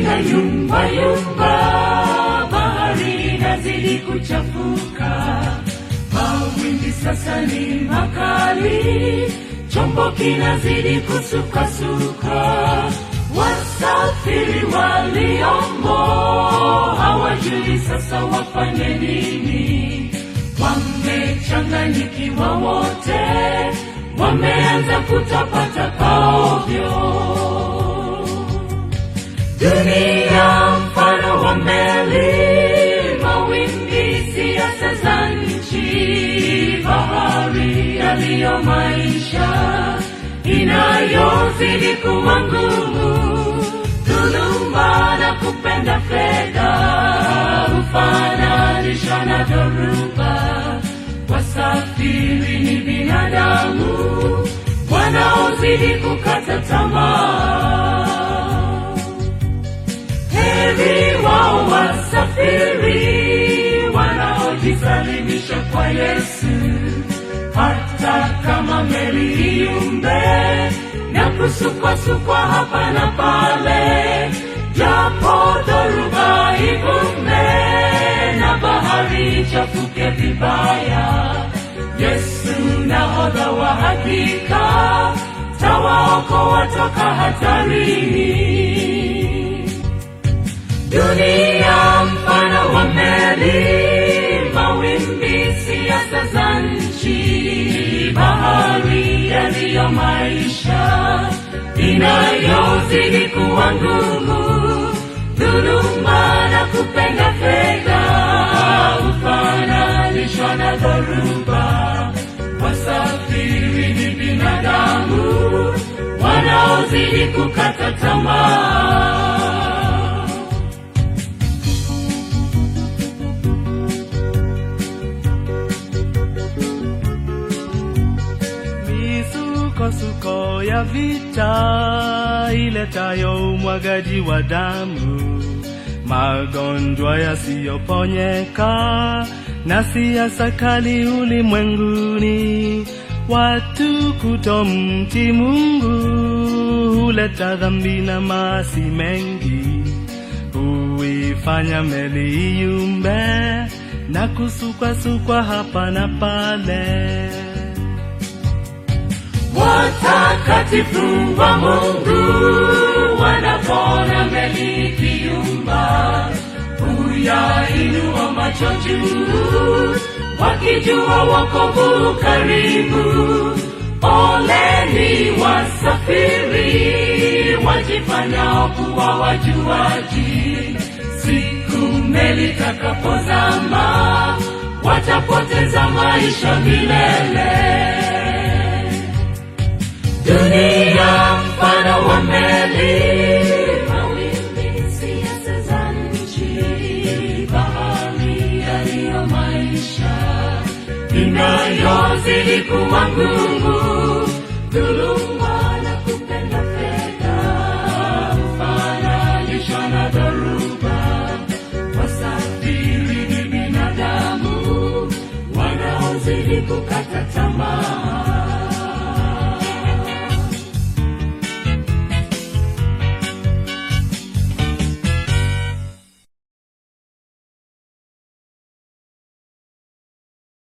inayumba yumba, bahari inazidi kuchafuka, mawimbi sasa ni makali, chombo kinazidi kusukasuka. Wasafiri waliomo hawajui sasa wafanye nini, wamechanganyikiwa wote, wameanza kutapatapa ovyo. Dunia mfano wa meli, mawimbi siasa za nchi, bahari yaliyo maisha inayozidi kuwa ngumu, dhuluma na kupenda fedha hufananishwa na dhoruba. Wasafiri ni binadamu wanaozidi kukata tamaa. Heri wao wasafiri wanaojisalimisha kwa Yesu, hata kama meli iumbe na kusukwasukwa hapa na pale, japo dhoruba ivume na bahari ichafuke vibaya, Yesu nahodha wa hakika tawaokoa toka hatarini. Dunia mfano wa meli, mawimbi siasa za nchi, bahari yaliyo maisha inayozidi kuwa ngumu, dhuluma na kupenda fedha hufananishwa na dhoruba. Wasafiri ni binadamu wanaozidi kukata tamaa. Misukosuko ya vita iletayo umwagaji wa damu, magonjwa yasiyoponyeka na siasa kali ulimwenguni, watu kutomtii Mungu huleta dhambi na maasi mengi, huifanya meli iumbe na kusukwasukwa hapa na pale. Watakatifu wa Mungu wanapona meli ikiumba, huyainua macho juu, wakijua wokovu karibu. Oleni wasafiri wajifanyao kuwa wajuaji, siku meli itakapozama watapoteza maisha milele. Dunia mfano wa meli, mawimbi siasa za nchi, bahari yaliyo maisha inayozidi kuwa ngumu, dhuluma na kupenda fedha hufananishwa na dhoruba. Wasafiri ni binadamu wanaozidi kukata tamaa.